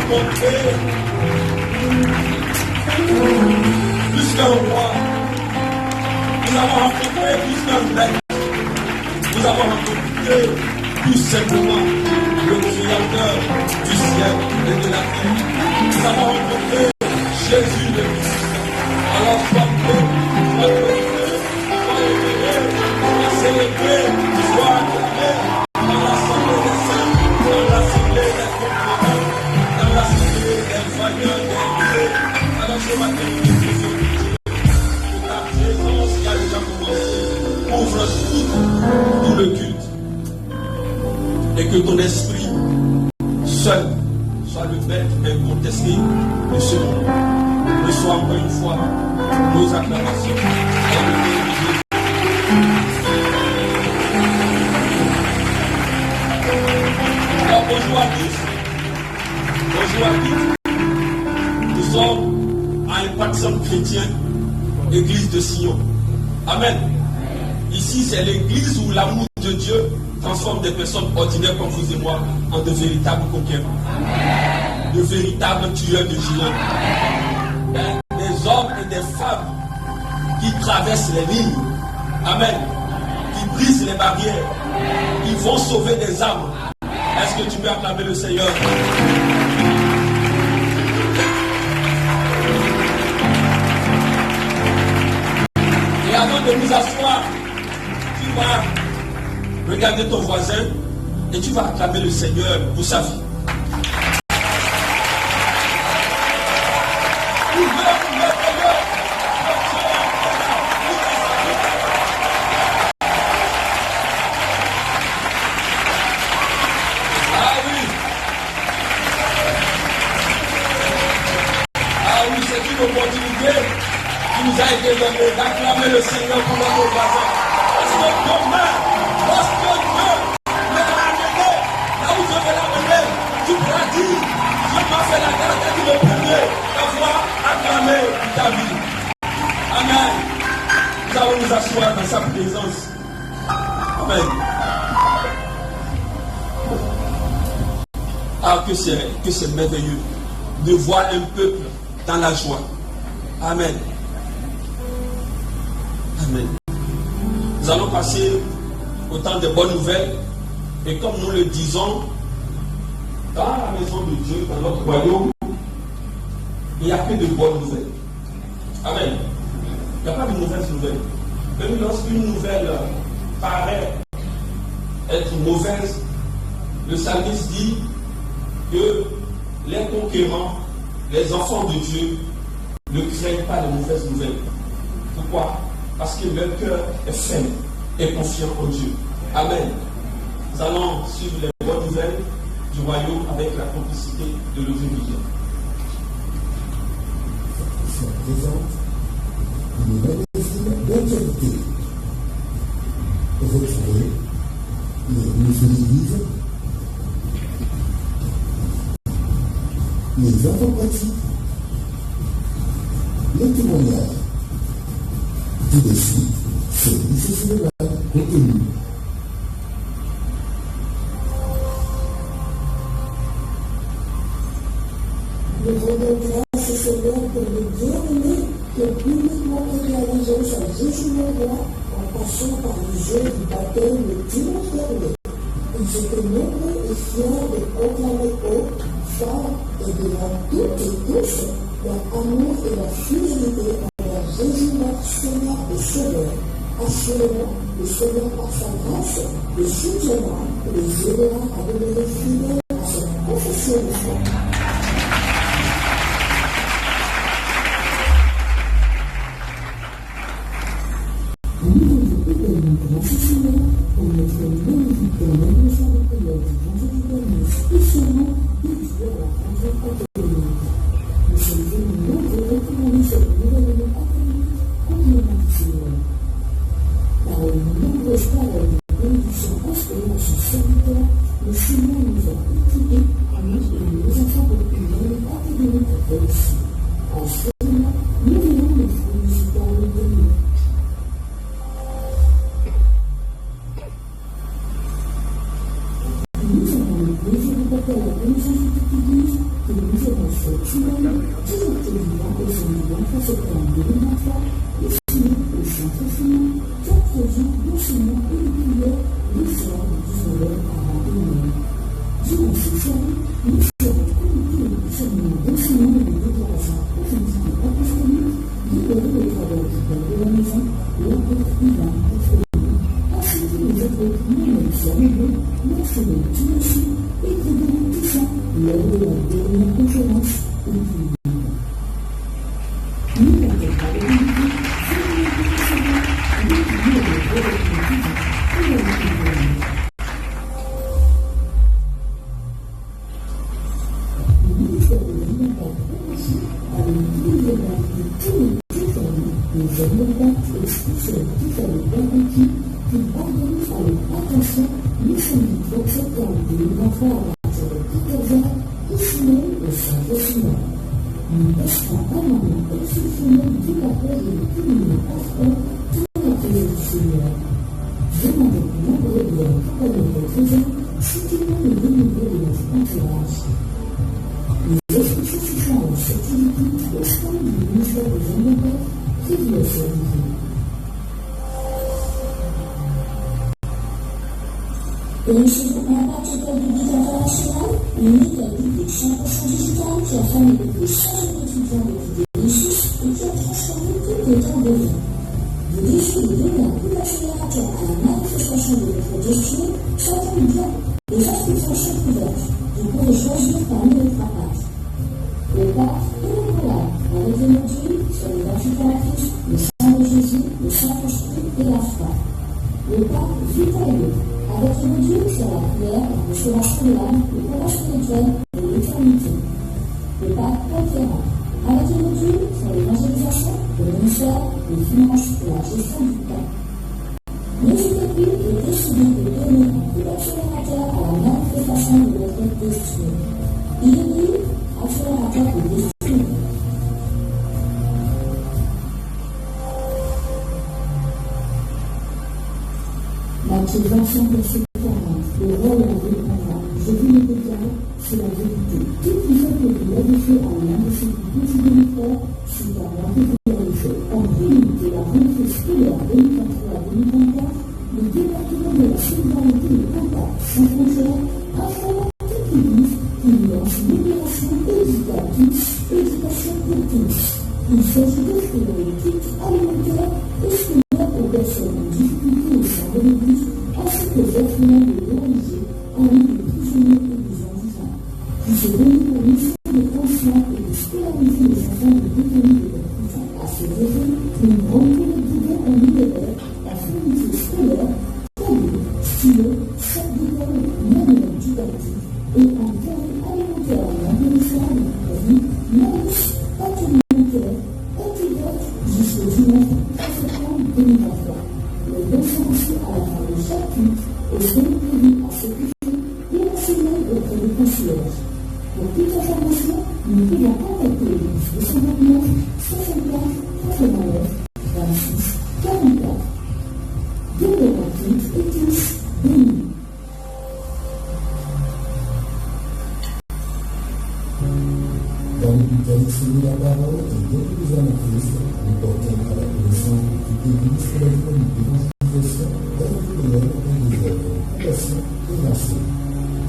rencontré plus qu'un roi. Nous avons rencontré plus qu'un maître. Nous avons rencontré tout simplement le Créateur du ciel et de la terre. Nous avons rencontré Jésus le Christ. Alors sois glorifié, sois élevé, sois célébré, sois acclamé dans l'assemblée des saints, dans l'assemblée des comprenants, dans l'assemblée des voyants, des dieux. Alors ce matin, nous disons que ta présence qui a déjà commencé ouvre tout le culte et que ton esprit seul soit le maître incontesté de ce monde. Reçois encore une fois nos acclamations. Alors bonjour à tous. Bonjour à tous. Nous sommes à Impact Centre Chrétien, Église de Sion. Amen. Ici, c'est l'église où l'amour de Dieu transforme des personnes ordinaires comme vous et moi en de véritables conquérants. De véritables tueurs de géants. Des hommes et des femmes qui traversent les lignes. Amen. Qui brisent les barrières. Qui vont sauver des âmes. Est-ce que tu peux acclamer le Seigneur? Et avant de nous asseoir, tu vas regarder ton voisin et tu vas acclamer le Seigneur pour sa vie. D'acclamer le Seigneur pour notre voisin. Parce que demain, lorsque Dieu me l'a amené, là où je vais l'amener, tu pourras dire, Dieu m'a fait la grâce d'être le premier d'avoir acclamé ta vie. Amen. Nous allons nous asseoir dans sa présence. Amen. Ah, que c'est merveilleux de voir un peuple dans la joie. Amen. Amen. Nous allons passer au temps des bonnes nouvelles. Et comme nous le disons, dans la maison de Dieu, dans notre royaume, il n'y a que de bonnes nouvelles. Amen. Il n'y a pas de mauvaises nouvelles. Même lorsqu'une nouvelle paraît être mauvaise, le psalmiste dit que les conquérants, les enfants de Dieu, ne craignent pas de mauvaises nouvelles. Pourquoi? Parce que leur cœur est ferme et confiant en Dieu. Amen. Nous allons suivre les bonnes nouvelles du royaume avec la complicité de l'Évêque Miguel. Je présente une magazine d'actualité. Retrouvez les musées, les enfants pratiques, les témoignages. Tout de suite, c'est lycée Sénégal contenu. Nous rendons grâce au Seigneur pour le bien-aimé qui a publiquement réalisé son jugement droit en passant par le jeu du baptême le dimanche dernier. Ils étaient nombreux et fiers de proclamer haut, fort et devant toutes et tous leur amour et leur fidélité envers Jésus notre Seigneur et Sauveur. Assurément, le Seigneur par sa grâce les soutiendra et les aidera à demeurer fidèles à sa confession de foi. Nous avons le plaisir de porter la bénédiction de l'Église que nous ressources humaines, directeur vivant et son lien face au plan 2023, et signé au centre finant, 4 ans d'enseignement et de prière, l'histoire de 19h à 21h. Durant ces séries, nous serons connectés au discernement d'enseignement et de déclaration prophétique et apostolique, libérés des travaux de la maison, l'apôtre Ivan Petrovski, ainsi que les apôtres Noël Samuel, Marcelo Timothy et Grégory Toussaint, lors de la dernière conférence au public. Nous n'avons pas de limite, c'est une éducation, l'étudier les relations et la vie. Le ministère de l'Alimentation a utilisé de tous les téléphone, les alimentaires expulsés qui fallait garantir qui organisent avec attention le samedi 3 septembre 2023 à partir de 14h, ici même au centre finant. Nous laisserons un moment exceptionnel du rappel et du communion passeport pour la présence du Seigneur. Demandez aux nombreux de la compagnie de présents si tout le monde est délivré de notre entourage. Les inscriptions se font en certificat au stand du ministère des Alimentaires qui vient servir. Recevons un protocole public international, une école publique 100% digitale qui a formé depuis 100 étudiants depuis des ressources et qui a transformé toutes les temps de vie. Le défi de donner un coup d'accélérateur à la manifestation de votre gestion, chacun bien, les inscriptions sont ouvertes. Vous pouvez choisir parmi les frappes. Le pape et le collab, avec les modules sur les affirmatifs, le sang de Jésus, le Saint-Esprit et la foi. Le pape Vitalio, avec le module sur la prière, la restauration de l'âme, le combat spirituel et l'éternité. Le pape Paul, avec le module sur l'évangélisation, le ministère, les finances et la gestion du temps. N'hésitez plus et décidez de donner un coup d'accélérateur à la manifestation de votre destinée. Il est dit accélérateur de destinée. L'activation de ce talent, le rôle à répondre, je vous le déclare, c'est la vérité. Tout qui fait que vous l'avez fait en l'un de ces petits ministères, c'est à moi que vous l'avez fait. En réalité, la rentrée scolaire 2023-2024, le département de la solidarité et contact sans frontières a formé toute l'église qui lance l'opération éducation pour tous. Il s'agit d'offrir les kits alimentaires et scolaires aux personnes en difficulté au sein de l'église, ainsi que les orphelins de l'ONG, en ligne des prisonniers et des indigents, qui se réunissent pour mission de pension et de scolariser les enfants de détenus de leur prison. À ce réseau, une grande collectivité en libéré la fourniture scolaire, cahiers, stylos, sacs d'école, manuels didactiques et un carré alimentaire en indéniçable, maïs, pâte alimentaire, antidote jusqu'au dimanche 3 septembre 2023. Le docent aussi à la fin de chaque culte est prévu à ce sujet et enseigné auprès des concierges. Pour toute information, nous pouvons contacter le 229 64 89 26 44. Décoratifs et tous bénis. Dans l'Église de la parole et d'autres les années Christ, nous portons à la connaissance de toute l'Église que la dynamique de l'évangélisation est régulière et des œuvres, compassion et nation.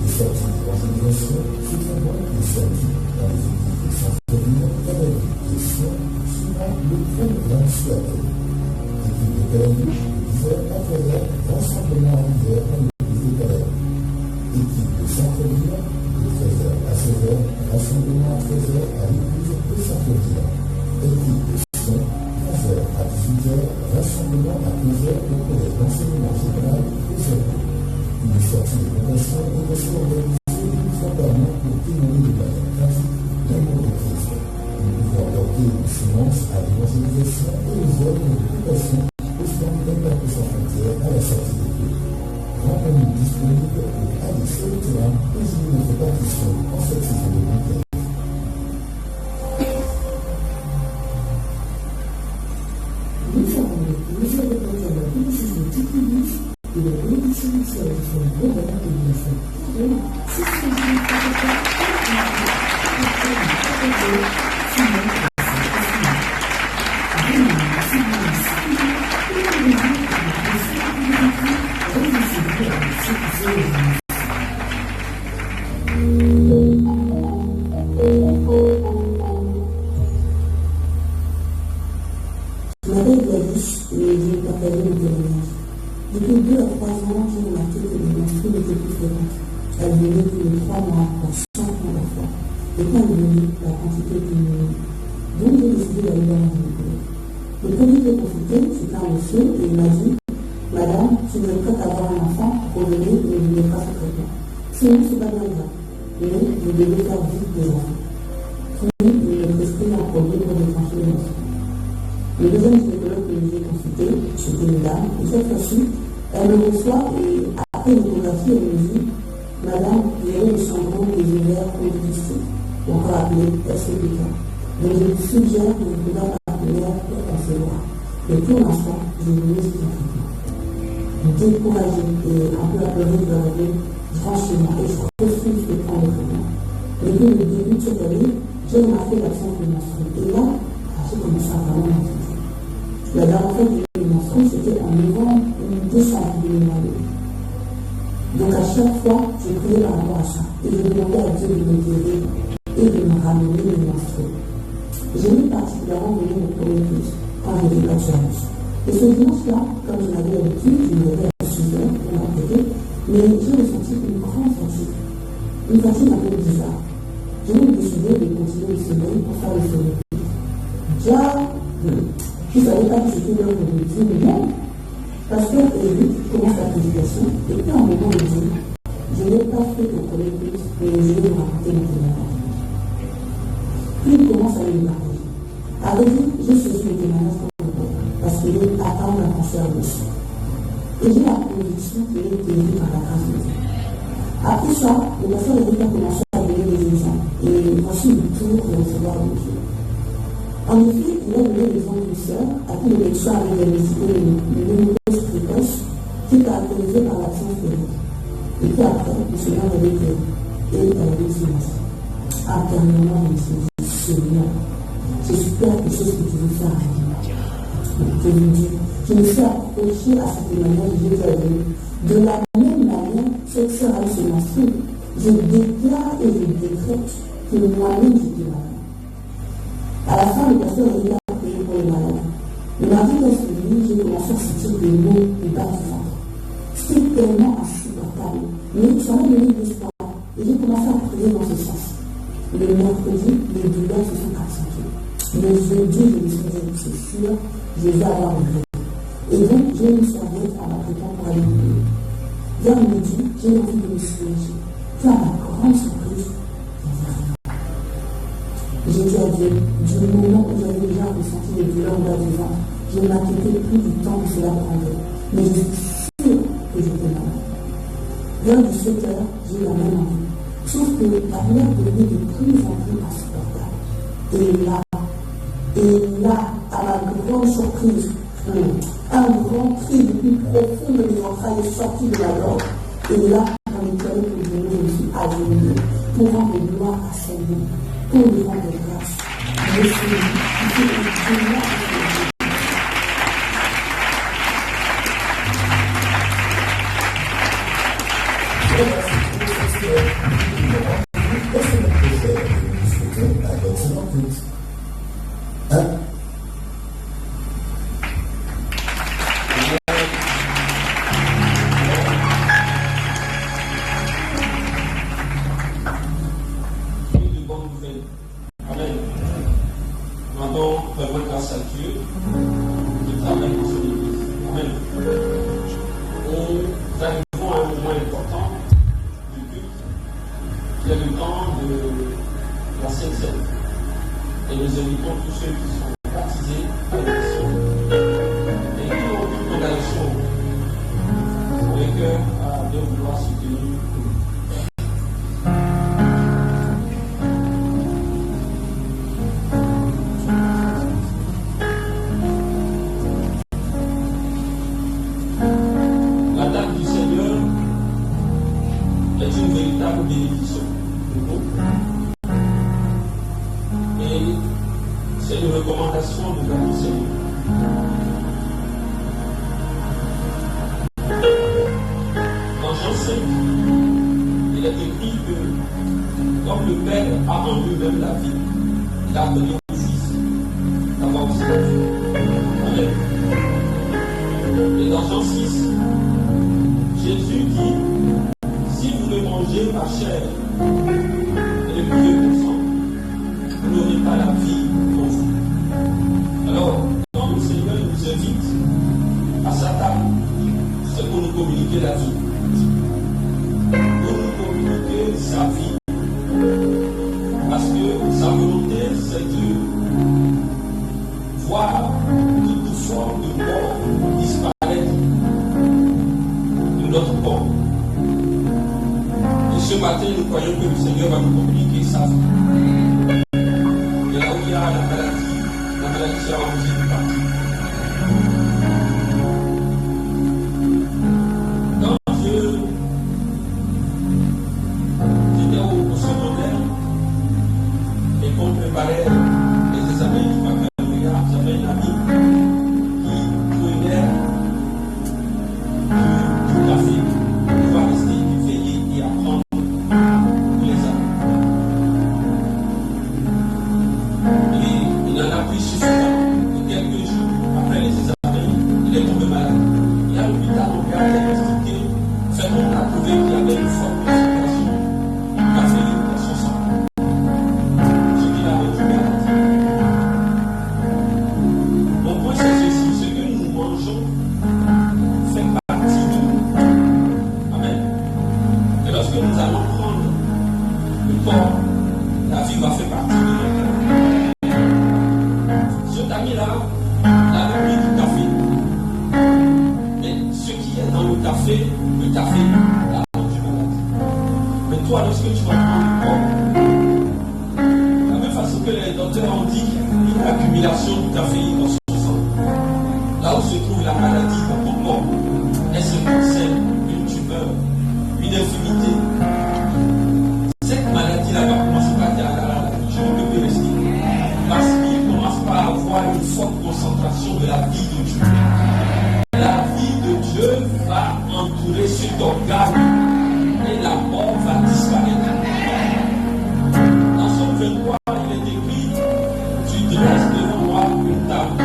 Les sorties d'évangélisation se font des sorties dans les églises de centre-ville avec des soins suivant le point de l'initiateur. L'équipe de Pérennie diffère à travers rassemblement hiver dans l'église de Pérennie. Équipe de centre-ville de 13h à 16h, rassemblement à 13h à l'église de centre-ville. Équipe de son 11h à 18h, rassemblement à 15h au collège d'enseignement général des Œuvres. Une sortie de compassion est aussi organisée une fois par mois pour témoigner de manière pratique l'amour de Christ. Nous pouvons apporter une semence à l'évangélisation et les œuvres de compassion au stand d'Impact sans frontières à la sortie des lieux. Rendons-nous disponibles pour aller sur le terrain et jouer notre partition en cette saison de week-end. Nous avons plusieurs reporters de la publicité toute l'église et de l'édition du service sur le programme de l'émission. Depuis 2 à 3 ans, j'ai remarqué que les menstrues n'étaient plus fréquentes. Elles venaient tous les 3 mois, par 5 ans parfois. Et quand elles venaient, la quantité diminuait. Donc j'ai décidé d'aller voir un gynécologue. Le premier que j'ai consulté, c'était un monsieur, et il m'a dit, Madame, si vous êtes prête à avoir un enfant, revenez et ne voulez pas ce traitement. Sinon, c'est pas bien grave. Mais vous devez faire vite des enfants. Puis, il me prescrit un produit pour déclencher les menstrues. Le deuxième gynécologue que j'ai consulté, c'était une dame, et cette fois-ci, elle me reçoit et après l'échographie, elle me dit, Madame, vous avez le syndrome des ovaires polycystés, encore appelé SPK. Donc je vous suggère de vous trouver un partenaire pour concevoir. Mais pour l'instant, je vous laisse un traitement. Découragée et un peu apeurée de la vie, franchement, et je refuse de prendre le traitement. Depuis le début de cette année, j'ai remarqué l'absence de menstrues. Et là, j'ai commencé à vraiment m'inquiéter. La dernière fois que j'ai eu une menstrues, c'était en novembre ou décembre 2022. Donc à chaque fois, je priais par rapport à ça. Et je demandais à Dieu de me guérir et de me ramener les menstrues. J'ai eu particulièrement venu au premier culte quand j'étais pas chance. Et ce dimanche-là, comme je l'avais l'habitude, je me réveillais à 6 heures pour m'appeler, mais j'ai ressenti une grande fatigue. Une fatigue un peu bizarre. J'ai donc décidé de continuer le sommeil pour faire le sommeil. Déjà, je ne savais pas que c'était l'heure de Dieu, mais non. Pasteur Eric commence la prédication, et puis en moment de Dieu, je n'ai pas fait au premier culte, mais je vais vous raconter mon témoignage. Puis il commence à me parler. Avec lui, j'ai saisi le témoignage pour le père, parce qu'il est atteint d'un cancer de sang. Et j'ai la conviction qu'il est guéri par la grâce de Dieu. Après ça, le pasteur Eric a commencé à donner des exemples, et voici le tour de recevoir de Dieu. En effet, il a donné l'exemple d'une sœur à qui le médecin avait diagnostiqué une ménopause précoce qui est caractérisée par l'absence de règles. Et puis après, le Seigneur avait guéri. Et elle avait dit merci. Intérieurement, je me suis dit, Seigneur, c'est super quelque chose que tu veux faire avec moi. Je lui dis, je me suis approché à cette témoignage de Dieu avec lui. De la même manière, cette sœur a eu ses menstrues. Je déclare et je décrète que moi-même j'étais malade. À la fin, le pasteur a prié pour les malades. Le mardi qui a suivi, j'ai commencé à sentir des maux du bas du ventre. C'était tellement insupportable. Mais ça m'a donné de l'espoir. Et j'ai commencé à prier dans ce sens. Le mercredi, les douleurs se sont accentuées. Le jeudi, je me suis dit, c'est sûr, je vais avoir une grève. Et donc, j'ai une serviette à m'apprêtant pour aller prier. Vers midi, j'ai envie de me soulager. Puis à ma grande surprise, j'ai dit à Dieu, du moment où j'avais déjà ressenti les douleurs au bas du ventre, je ne m'inquiétais plus du temps que cela prendrait. Mais je suis sûre que j'étais malade. Vers 17 heures, j'ai eu la même envie. Sauf que la douleur devenait de plus en plus insupportable. Et là, à ma grande surprise, un grand cri le plus profond de mes entrailles est sorti de la gorge. Et là, dans les toilettes que je me suis agenouillée pour rendre gloire à son nom. Pour lui rendre grâce. Je suis Et C'est une recommandation de notre Seigneur. Dans Jean 5, il est écrit que comme le Père a en lui-même la vie, il a donné au Fils d'avoir aussi la vie. Amen. Et dans Jean 6, Jésus dit, si vous ne mangez ma chair et ne buvez mon sang, vous n'aurez pas la vie en vous. Alors, quand le Seigneur nous invite à sa table, c'est pour nous communiquer la vie. Pour nous communiquer sa vie. Parce que sa volonté, c'est de voir toute forme de mort disparaître de notre corps. Et ce matin, nous croyons que le Seigneur va nous communiquer sa vie. Et là où il y a la maladie sera obligée de partir. Quand j'étais au secondaire et qu'on préparait les examens du baccalauréat, j'avais une amie qui prenait du café pour rester éveillé et apprendre tous les années. Et il en a pris suffisamment. Et quelques jours après les examens, il est tombé malade. Et à l'hôpital, on lui a diagnostiqué, on a trouvé qu'il y avait une forte concentration de caféine dans son sang. Ce qui l'a rendu malade. Mon point, c'est ceci: ce que nous mangeons fait partie de nous. Amen. Et lorsque nous allons prendre le corps, la vie va faire partie de notre corps. Cet ami-là, l'avait pris du café. Mais ce qui est dans le café l'a rendu malade. Mais toi, lorsque tu vas prendre le corps, de la même façon que les docteurs ont dit, une accumulation de caféine dans son sang. Là où se trouve la maladie dans ton corps, est-ce un cancer, une tumeur, une infirmité? Cette maladie-là va commencer par dire, je ne peux plus rester. Parce qu'il commence par avoir une forte concentration de la vie de Dieu. La vie de Dieu va entourer cet organe et la mort va disparaître. Dans Somme 23, il est écrit, tu dresses devant moi une table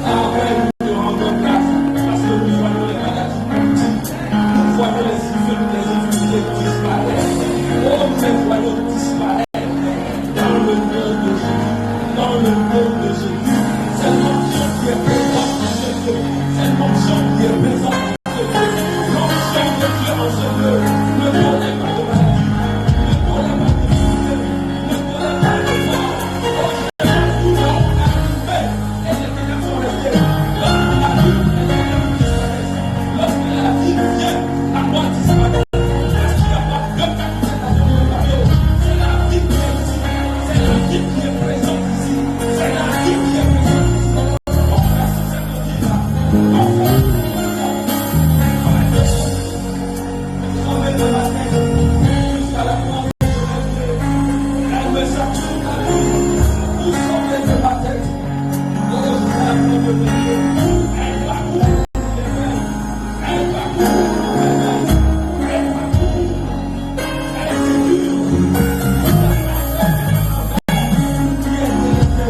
Après, nous te rendons grâce parce que nous voyons les maladies multiples. Nous voyons les infirmités disparaître. Oh, mes voyons disparaître. Dans le nom de Jésus. Dans le nom de Jésus. C'est l'onction qui est présente en ce lieu. C'est l'onction qui est présente en ce lieu. L'onction de Dieu en ce lieu. Ne donnez pas de maladie. Ne donnez pas de difficulté. Ne donnez pas de mort. Oh, Jésus, nous avons arrivé. Et les ténèbres sont restées. Lorsque la vie vient, la mort disparaît. Il n'y a pas de manifestation de la vie. C'est la vie qui est ici. C'est la vie qui est présente ici. C'est la vie qui est présente ici. On fait sur cette vie-là. On fait de la tête jusqu'à la croix de Jésus. Elle me sature la vie. Vous sortez de la tête jusqu'à la croix de Jésus. Elle va courir les mains. Elle va courir les mains. Elle va courir. Elle est dure. Qui est délaissé?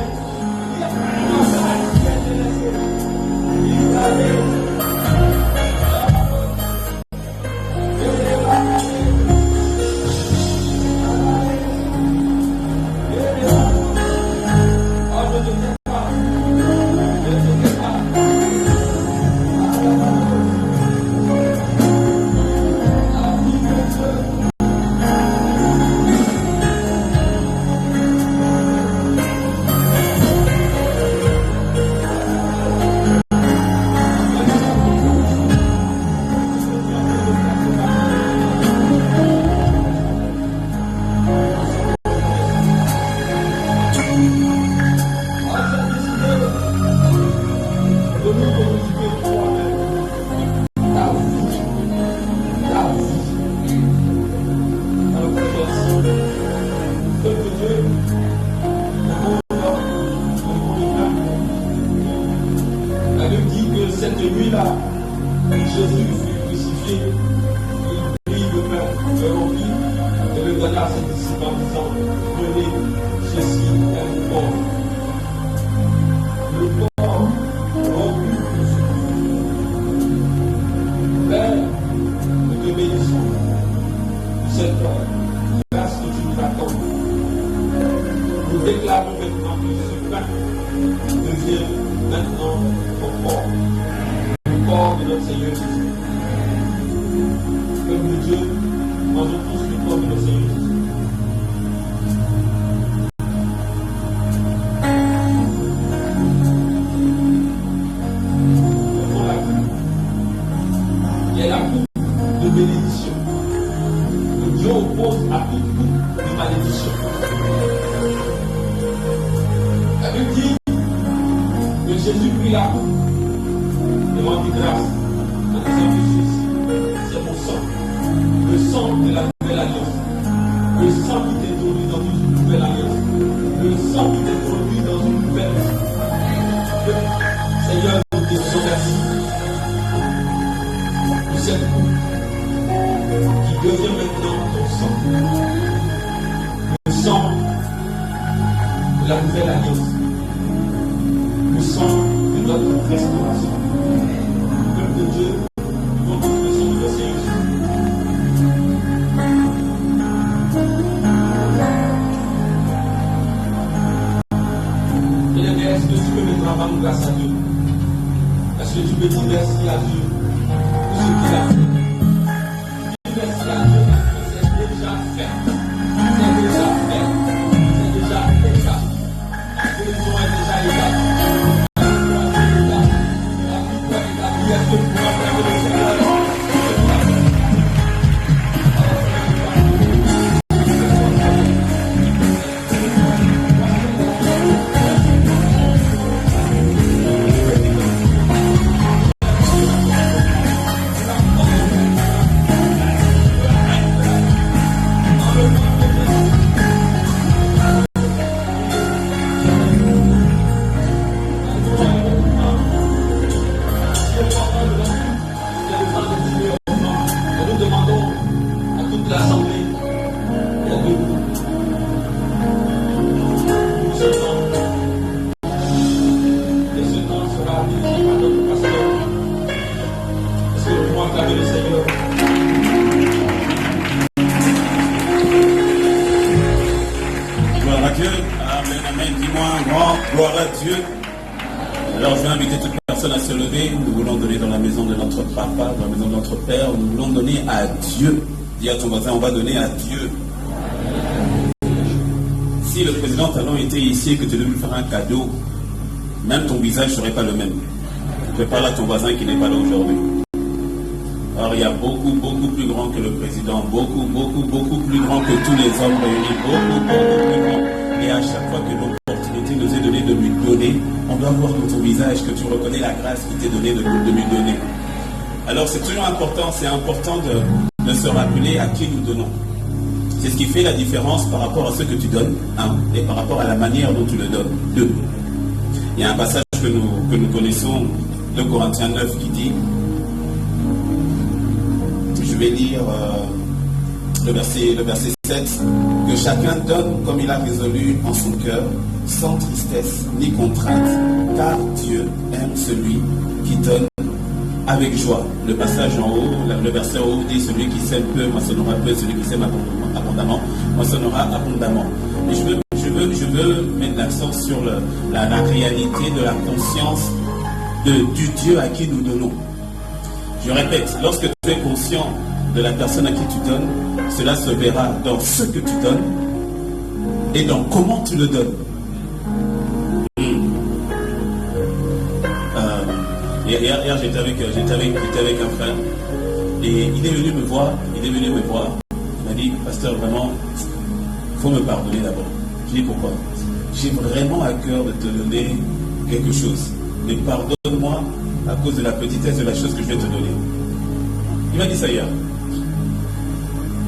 Il y a un malade qui est délaissé. Il va aller. Cette nuit-là, Jésus fut crucifié, il prit le pain, le rompit et le donna à ses disciples en disant, venez, ceci est mon corps. Le corps rompu pour ce Père, nous te bénissons pour cette heure, grâce que tu nous accordes. Nous déclarons maintenant que ce pain devient maintenant ton corps. Corps de notre Seigneur Jésus. Peuple de Dieu, mangeons tous le corps de notre Seigneur Jésus. Levons la coupe. Il y a la coupe de bénédiction. Que Dieu oppose à toute coupe de malédiction. La Bible dit que Jésus prit la coupe. Et rendit grâce en disant que ceci, c'est mon sang, le sang de la nouvelle alliance, le sang qui t'introduit dans une nouvelle alliance, le sang qui t'introduit dans une nouvelle vie. Seigneur, nous te disons merci pour cette coupe qui devient maintenant ton sang, le sang de la nouvelle alliance, le sang de notre restauration. De Dieu, nous vont tous le sang de notre Seigneur Jésus. Bien-aimé, est-ce que tu peux maintenant rendre grâce à Dieu? Est-ce que tu peux dire merci à Dieu pour ce qu'il a fait? Dis merci à Dieu parce que c'est déjà fait. C'est déjà fait. C'est déjà égal. La guérison est déjà égale. j'invite toute personne à se lever. Nous voulons donner dans la maison de notre papa, dans la maison de notre père. Nous voulons donner à Dieu. Dis à ton voisin, on va donner à Dieu. Si le président Talon était ici et que tu devais lui faire un cadeau, même ton visage ne serait pas le même. Prépare à ton voisin qui n'est pas là aujourd'hui. Alors il y a beaucoup plus grand que le président, beaucoup plus grand que tous les hommes réunis, beaucoup plus grand. Et à chaque fois que l'opportunité nous est donnée de lui donner, on doit voir dans ton visage que tu reconnais la grâce qui t'est donnée de lui donner. Alors c'est toujours important, c'est important de se rappeler à qui nous donnons. C'est ce qui fait la différence par rapport à ce que tu donnes, et par rapport à la manière dont tu le donnes, deux. Il y a un passage que nous connaissons, de Corinthiens 9, qui dit, je vais lire le verset 7, que chacun donne comme il a résolu en son cœur, sans tristesse ni contrainte, car Dieu aime celui qui donne avec joie. Le passage en haut, le verset en haut dit, celui qui sème peu moissonnera peu, celui qui sème abondamment moissonnera abondamment. Mais je veux mettre l'accent sur la réalité de la conscience du Dieu à qui nous donnons. Je répète, lorsque tu es conscient de la personne à qui tu donnes, cela se verra dans ce que tu donnes et dans comment tu le donnes. Hier j'étais avec un frère et il est venu me voir. Il m'a dit, pasteur, vraiment, il faut me pardonner d'abord. Je dis pourquoi? J'ai vraiment à cœur de te donner quelque chose. Mais pardonne-moi à cause de la petitesse de la chose que je vais te donner. Il m'a dit ça hier.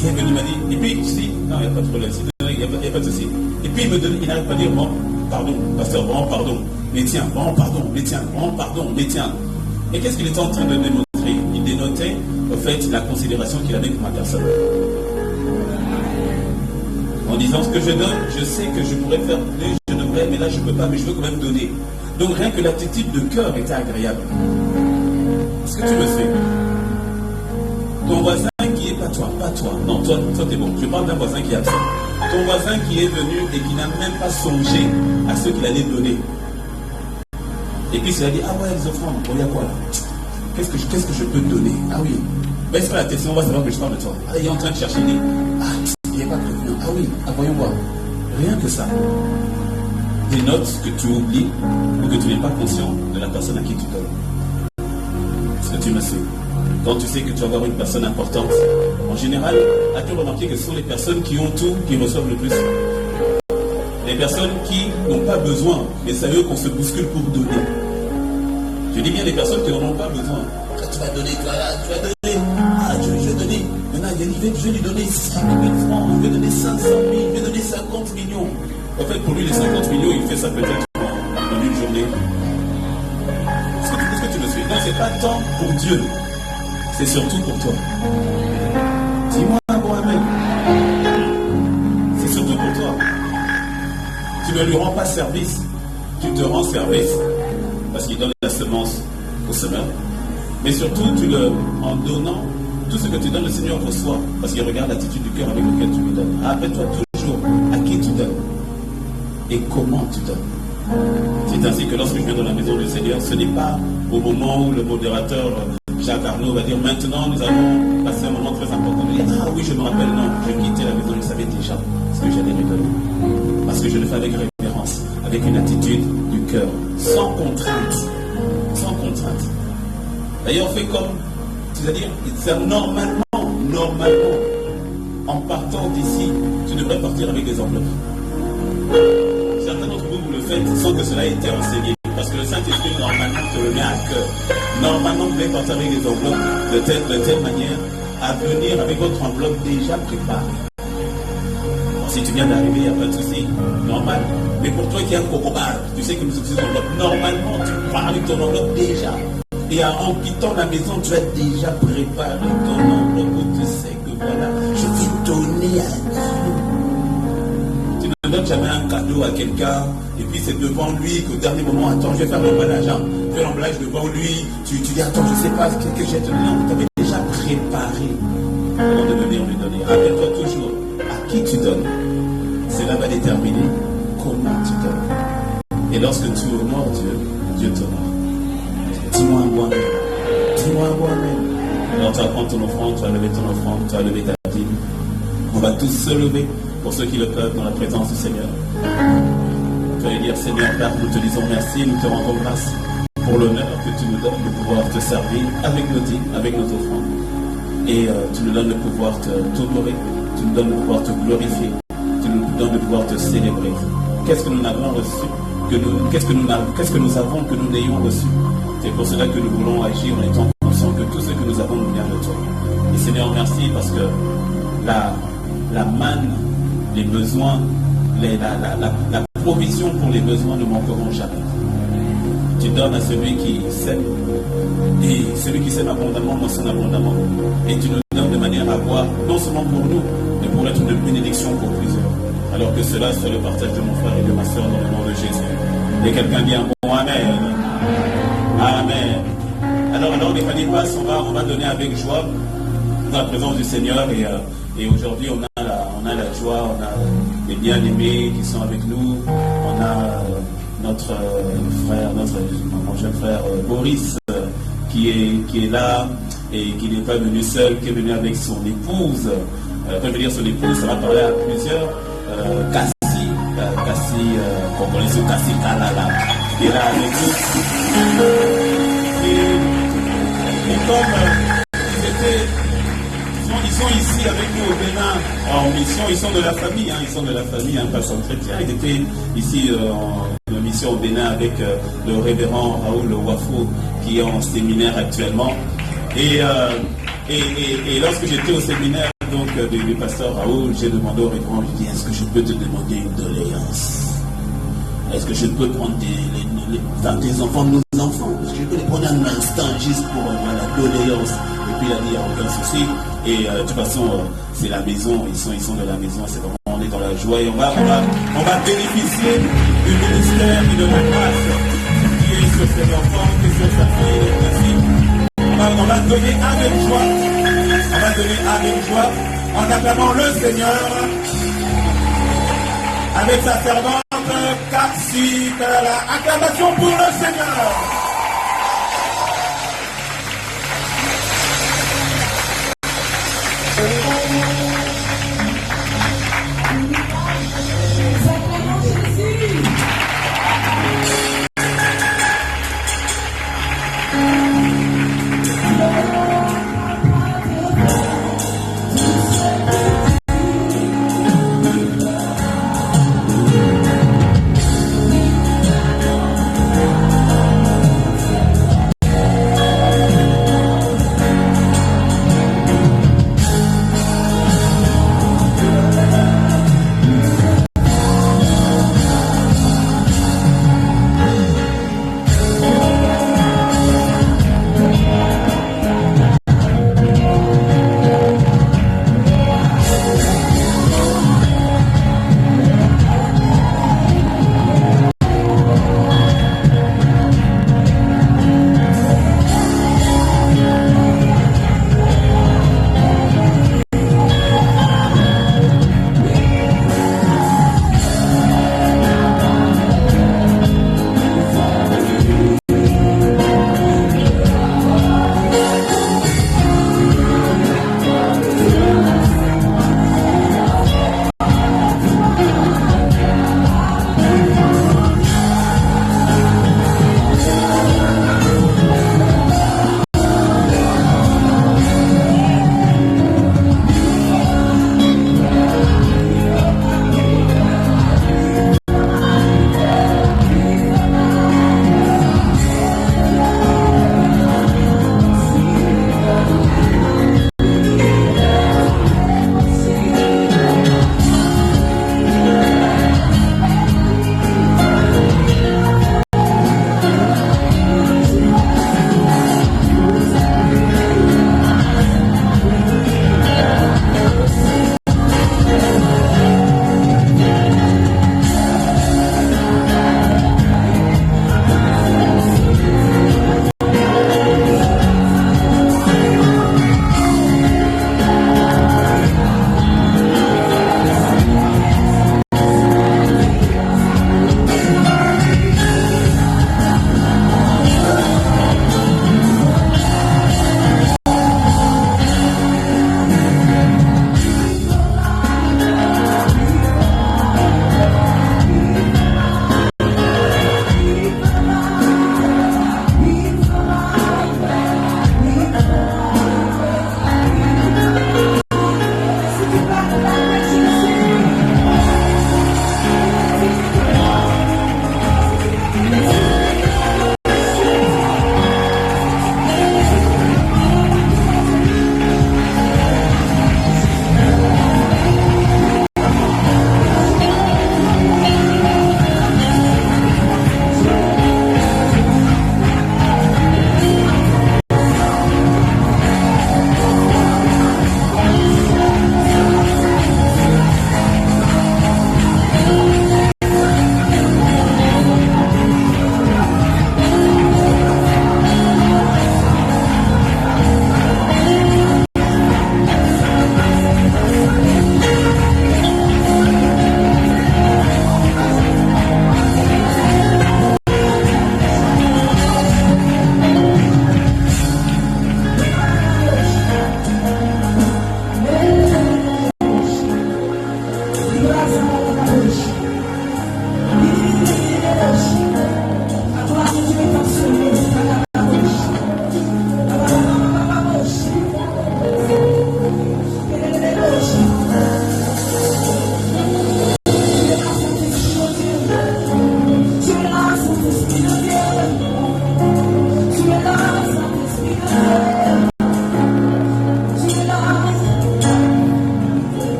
Il est venu, il m'a dit, et puis je dis, non, il n'y a pas de problème, il n'y a pas de souci. Et puis il n'arrive pas à dire, bon, pardon, pasteur, bon, pardon, mais tiens, bon, pardon, mais tiens, bon, pardon, mais tiens. Et qu'est-ce qu'il était en train de démontrer? Il dénotait, au fait, la considération qu'il avait pour ma personne. En disant, ce que je donne, je sais que je pourrais faire plus, je devrais, mais là je ne peux pas, mais je veux quand même donner. Donc rien que l'attitude de cœur était agréable. Est-ce que tu le sais? Ton voisin qui est pas toi, non, toi t'es bon. Je parle d'un voisin qui est absent. Ton voisin qui est venu et qui n'a même pas songé à ce qu'il allait donner. Et puis il a dit, ah ouais, les offrandes, bon, il y a quoi là? Qu'est-ce que je peux te donner? Ah oui. Baisse-toi la tête, sinon on va savoir que je parle de toi. Ah, il est en train de chercher, il dit, il n'est pas prévenu. Ah oui, voyons voir. Rien que ça. Des notes que tu oublies ou que tu n'es pas conscient de la personne à qui tu donnes. Est-ce que tu me sais? Quand tu sais que tu vas avoir une personne importante, en général, as-tu remarqué que ce sont les personnes qui ont tout qui reçoivent le plus? Les personnes qui n'ont pas besoin, mais c'est à eux qu'on se bouscule pour donner. Je dis bien les personnes qui n'en ont pas besoin. Quand tu vas donner, tu vas donner. Ah, je vais donner. Maintenant, je vais lui donner 5 000 francs, je vais donner 500 000, je vais donner 50 millions. En fait, pour lui, les 50 millions, il fait ça peut-être en une journée. Est-ce que tu me suis? Non, c'est pas tant pour Dieu. C'est surtout pour toi. Dis-moi un bon amen. C'est surtout pour toi. Tu ne lui rends pas service. Tu te rends service parce qu'il donne la semence au semeur. Mais surtout, en donnant, tout ce que tu donnes, le Seigneur reçoit. Parce qu'il regarde l'attitude du cœur avec lequel tu lui donnes. Rappelle-toi toujours à qui tu donnes et comment tu donnes. C'est ainsi que lorsque je viens dans la maison du Seigneur, ce n'est pas au moment où le modérateur Jacques Arnaud va dire maintenant nous allons passer un moment très important. Il dit, ah oui, je me rappelle, non, je quittais la maison, je savais déjà ce que j'allais lui donner. Parce que je le fais avec révérence, avec une attitude du cœur, sans contrainte. Sans contrainte. D'ailleurs, on fait comme, c'est-à-dire, normalement, en partant d'ici, tu devrais partir avec des enveloppes. Certains d'entre vous le faites sans que cela ait été enseigné. Parce que le Saint-Esprit, normalement, te le met à cœur. Normalement, vous devez partir avec des enveloppes de telle manière à venir avec votre enveloppe déjà préparée. Alors, si tu viens d'arriver, il n'y a pas de souci. Normal. Mais pour toi qui es un cocobar, tu sais que nous utilisons l'enveloppe. Normalement, tu pars avec ton enveloppe déjà. Et en quittant la maison, tu as déjà préparé ton enveloppe où tu sais que voilà, je vais donner à Dieu. Tu ne donnes jamais un cadeau à quelqu'un, et puis c'est devant lui qu'au dernier moment, attends, je vais faire l'emballage. Tu fais l'emballage devant lui, tu dis, attends, je ne sais pas ce que j'ai donné. Non, tu avais déjà préparé avant de venir lui donner. Rappelle-toi toujours à qui tu donnes. Cela va déterminer comment tu donnes. Et lorsque tu honores Dieu, Dieu t'honore. Dis-moi un bon amen. Dis-moi un bon amen. Alors tu vas prendre ton offrande, tu vas lever ton offrande, tu vas lever ta Bible. On va tous se lever pour ceux qui le peuvent dans la présence du Seigneur. Tu vas dire, Seigneur Père, nous te disons merci, nous te rendons grâce pour l'honneur que tu nous donnes de pouvoir te servir avec nos dîmes, avec nos offrandes. Et tu nous donnes de pouvoir t'honorer, tu nous donnes de pouvoir te glorifier, tu nous donnes de pouvoir te célébrer. Qu'est-ce que nous avons reçu, qu'est-ce que nous avons que nous n'ayons reçu? C'est pour cela que nous voulons agir en étant conscients que tout ce que nous avons nous vient de toi. Et Seigneur, merci parce que la manne, les besoins, la provision pour les besoins ne manqueront jamais. Tu donnes à celui qui sème, et celui qui sème abondamment moissonne abondamment. Et tu nous donnes de manière à voir, non seulement pour nous, mais pour être une bénédiction pour plusieurs. Alors que cela soit le partage de mon frère et de ma soeur dans le nom de Jésus. Et quelqu'un dit un bon Amen. Amen. Alors les paniers passent, on va donner avec joie dans la présence du Seigneur. Et aujourd'hui, on a la joie, on a les bien-aimés qui sont avec nous. On a notre frère, mon jeune frère Boris qui est là et qui n'est pas venu seul, qui est venu avec son épouse. Quand je veux dire son épouse, ça va parler à plusieurs. Cassie, qu'on connaît sur Cassie Kalala, qui est là avec nous. Et comme ils sont ici avec nous au Bénin en mission, ils sont de la famille, un pasteur chrétien. Ils étaient ici en mission au Bénin avec le révérend Raoul Wafo qui est en séminaire actuellement. Et lorsque j'étais au séminaire du pasteur Raoul, j'ai demandé au révérend, je dis, est-ce que je peux te demander une doléance? Est-ce que je peux prendre tes enfants, nos enfants? Est-ce que je peux les prendre un instant juste pour la doléance? Et puis il a dit, il n'y a aucun souci. Et de toute façon, c'est la maison, ils sont de la maison, c'est vraiment, on est dans la joie et on va bénéficier du ministère et de la grâce qui est sur ses enfants, qui est sur sa fille et sa fille. On va donner avec joie, en acclamant le Seigneur, avec sa servante, Cassie, acclamation pour le Seigneur.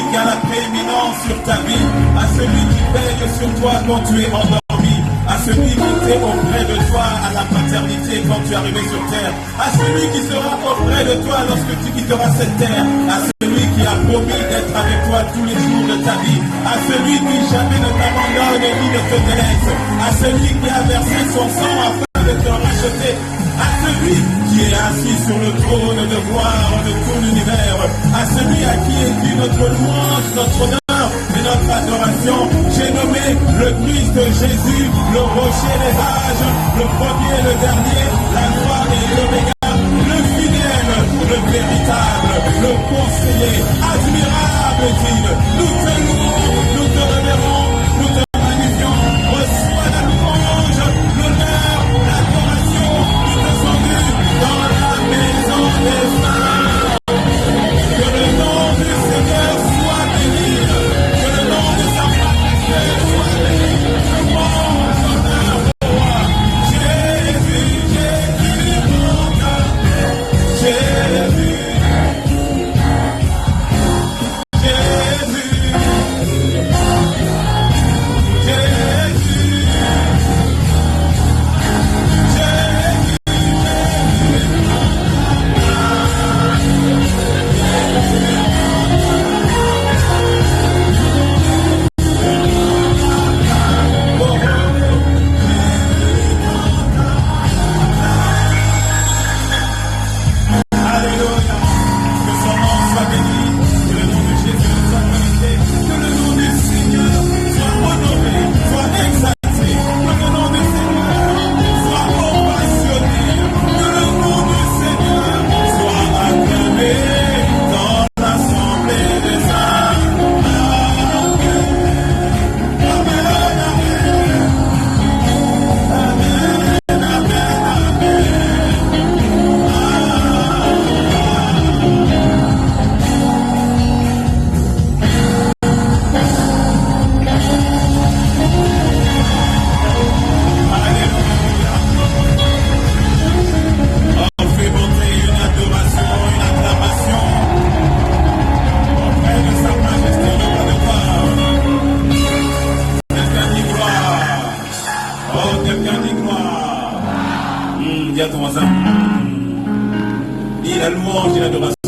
qui a la prééminence sur ta vie, à celui qui veille sur toi quand tu es endormi, à celui qui était auprès de toi à la paternité quand tu es arrivé sur terre, à celui qui sera auprès de toi lorsque tu quitteras cette terre, à celui qui a promis d'être avec toi tous les jours de ta vie, à celui qui jamais ne t'abandonne ni ne te délaisse, à celui qui a versé son sang afin de te racheter, à celui qui est assis sur le trône de gloire de tout l'univers, à celui à qui est due notre louange, notre honneur et notre adoration. J'ai nommé le Christ Jésus, le rocher des âges, le premier et le dernier, la gloire et l'oméga, le fidèle, le véritable, le conseiller, admirable est-il. Nous te louons, nous te révérons, nous te magnifions. Reçois la louange, l'honneur, l'adoration, nous te sommes dans la maison des saints. Que le nom du Seigneur soit béni, que le nom de sa majesté soit béni. Louange, honneur au roi. Jésus, Jésus, mon cœur. Jésus, dis à ton voisin, dis la louange et l'adoration.